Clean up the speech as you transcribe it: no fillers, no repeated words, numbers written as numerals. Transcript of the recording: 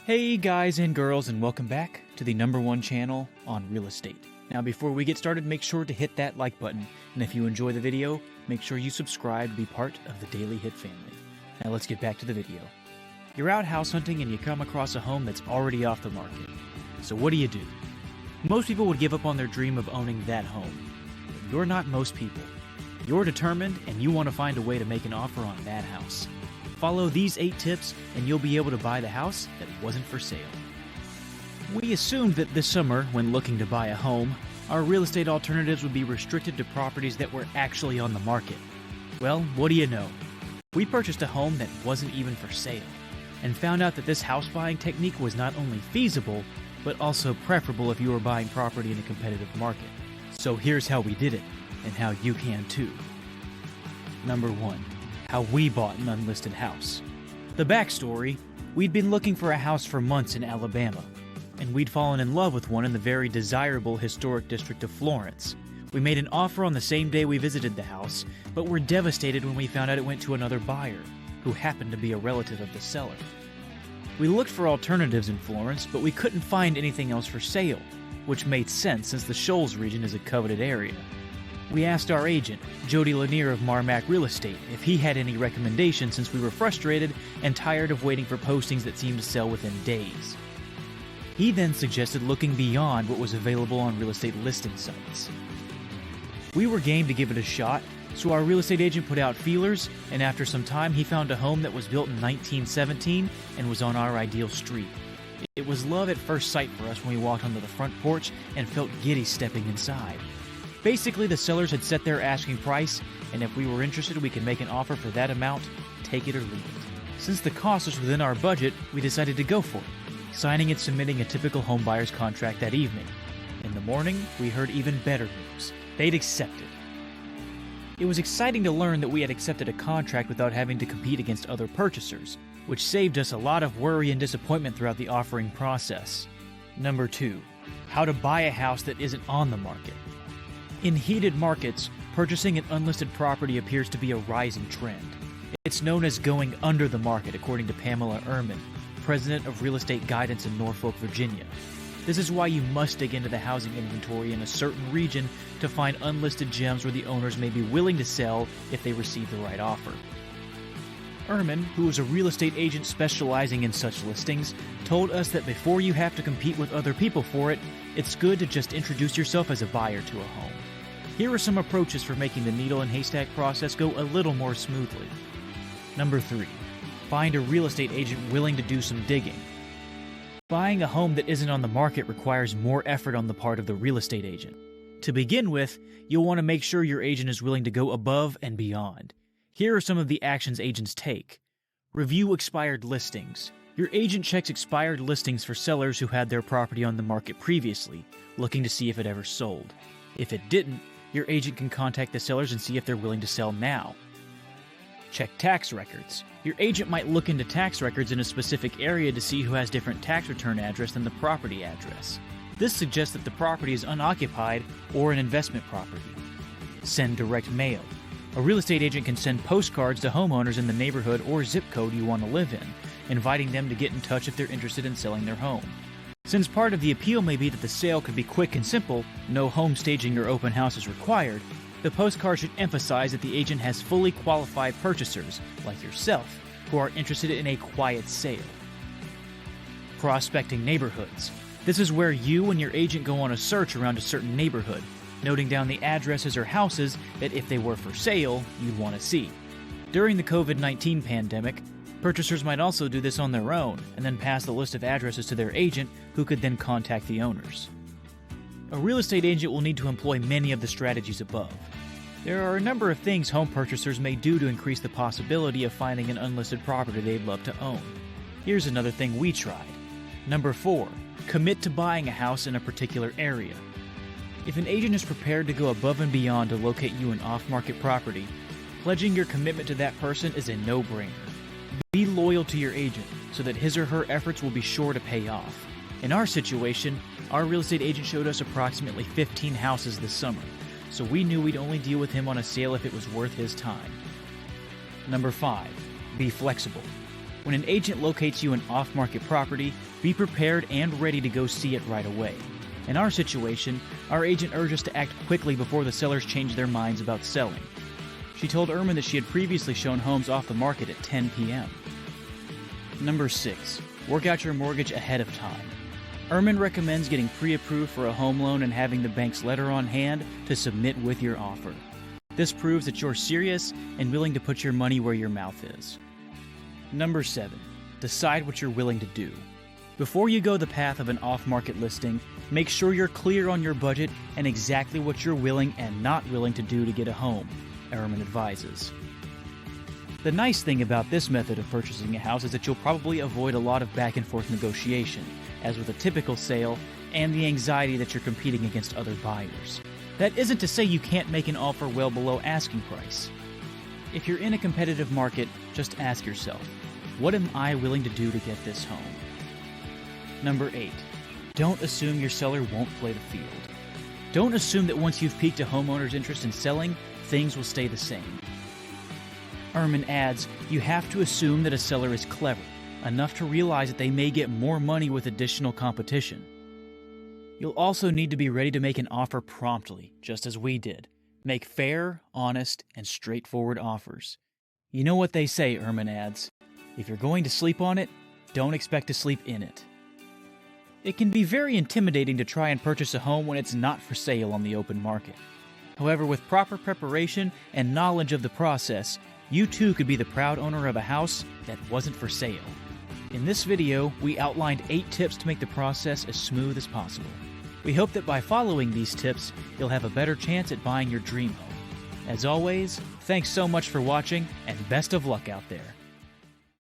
Hey guys and girls, and welcome back to the #1 channel on real estate. Now before we get started, make sure to hit that like button, and if you enjoy the video, make sure you subscribe to be part of the Daily Hit family. Now let's get back to the video. You're out house hunting and you come across a home that's already off the market. So what do? Most people would give up on their dream of owning that home. But you're not most people. You're determined and you want to find a way to make an offer on that house. Follow these 8 tips and you'll be able to buy the house that wasn't for sale. We assumed that this summer, when looking to buy a home, our real estate alternatives would be restricted to properties that were actually on the market. Well, what do you know? We purchased a home that wasn't even for sale, and found out that this house buying technique was not only feasible, but also preferable if you were buying property in a competitive market. So here's how we did it, and how you can too. Number 1. How we bought an unlisted house. The backstory: we'd been looking for a house for months in Alabama, and we'd fallen in love with one in the very desirable historic district of Florence. We made an offer on the same day we visited the house, but were devastated when we found out it went to another buyer, who happened to be a relative of the seller. We looked for alternatives in Florence, but we couldn't find anything else for sale, which made sense since the Shoals region is a coveted area. We asked our agent, Jody Lanier of Marmac Real Estate, if he had any recommendations since we were frustrated and tired of waiting for postings that seemed to sell within days. He then suggested looking beyond what was available on real estate listing sites. We were game to give it a shot, so our real estate agent put out feelers, and after some time he found a home that was built in 1917 and was on our ideal street. It was love at first sight for us when we walked onto the front porch and felt giddy stepping inside. Basically, the sellers had set their asking price, and if we were interested, we could make an offer for that amount, take it or leave it. Since the cost was within our budget, we decided to go for it, signing and submitting a typical home buyer's contract that evening. In the morning, we heard even better news. They'd accepted. It was exciting to learn that we had accepted a contract without having to compete against other purchasers, which saved us a lot of worry and disappointment throughout the offering process. Number 2. How to buy a house that isn't on the market. In heated markets, purchasing an unlisted property appears to be a rising trend. It's known as going under the market, according to Pamela Ehrman, president of Real Estate Guidance in Norfolk, Virginia. This is why you must dig into the housing inventory in a certain region to find unlisted gems where the owners may be willing to sell if they receive the right offer. Ehrman, who is a real estate agent specializing in such listings, told us that before you have to compete with other people for it, it's good to just introduce yourself as a buyer to a home. Here are some approaches for making the needle and haystack process go a little more smoothly. Number 3. Find a real estate agent willing to do some digging. Buying a home that isn't on the market requires more effort on the part of the real estate agent. To begin with, you'll want to make sure your agent is willing to go above and beyond. Here are some of the actions agents take. Review expired listings. Your agent checks expired listings for sellers who had their property on the market previously, looking to see if it ever sold. If it didn't, your agent can contact the sellers and see if they're willing to sell now. Check tax records. Your agent might look into tax records in a specific area to see who has different tax return address than the property address. This suggests that the property is unoccupied or an investment property. Send direct mail. A real estate agent can send postcards to homeowners in the neighborhood or zip code you want to live in, inviting them to get in touch if they're interested in selling their home. Since part of the appeal may be that the sale could be quick and simple, no home staging or open house is required, the postcard should emphasize that the agent has fully qualified purchasers, like yourself, who are interested in a quiet sale. Prospecting neighborhoods. This is where you and your agent go on a search around a certain neighborhood, noting down the addresses or houses that if they were for sale, you'd want to see. During the COVID-19 pandemic, purchasers might also do this on their own and then pass the list of addresses to their agent, who could then contact the owners. A real estate agent will need to employ many of the strategies above. There are a number of things home purchasers may do to increase the possibility of finding an unlisted property they'd love to own. Here's another thing we tried. Number 4. Commit to buying a house in a particular area. If an agent is prepared to go above and beyond to locate you an off-market property, pledging your commitment to that person is a no-brainer. Be loyal to your agent so that his or her efforts will be sure to pay off. In our situation, our real estate agent showed us approximately 15 houses this summer, so we knew we'd only deal with him on a sale if it was worth his time. Number 5. Be flexible. When an agent locates you an off-market property, be prepared and ready to go see it right away. In our situation, our agent urged us to act quickly before the sellers changed their minds about selling. She told Ermin that she had previously shown homes off the market at 10 p.m. Number 6. Work out your mortgage ahead of time. Ermin recommends getting pre-approved for a home loan and having the bank's letter on hand to submit with your offer. This proves that you're serious and willing to put your money where your mouth is. Number 7. Decide what you're willing to do. Before you go the path of an off-market listing, make sure you're clear on your budget and exactly what you're willing and not willing to do to get a home, Ermin advises. The nice thing about this method of purchasing a house is that you'll probably avoid a lot of back-and-forth negotiation, as with a typical sale, and the anxiety that you're competing against other buyers. That isn't to say you can't make an offer well below asking price. If you're in a competitive market, just ask yourself, what am I willing to do to get this home? Number 8. Don't assume your seller won't play the field. Don't assume that once you've piqued a homeowner's interest in selling, things will stay the same. Ermin adds, you have to assume that a seller is clever, enough to realize that they may get more money with additional competition. You'll also need to be ready to make an offer promptly, just as we did. Make fair, honest, and straightforward offers. You know what they say, Ermin adds. If you're going to sleep on it, don't expect to sleep in it. It can be very intimidating to try and purchase a home when it's not for sale on the open market. However, with proper preparation and knowledge of the process, you too could be the proud owner of a house that wasn't for sale. In this video, we outlined 8 tips to make the process as smooth as possible. We hope that by following these tips, you'll have a better chance at buying your dream home. As always, thanks so much for watching, and best of luck out there.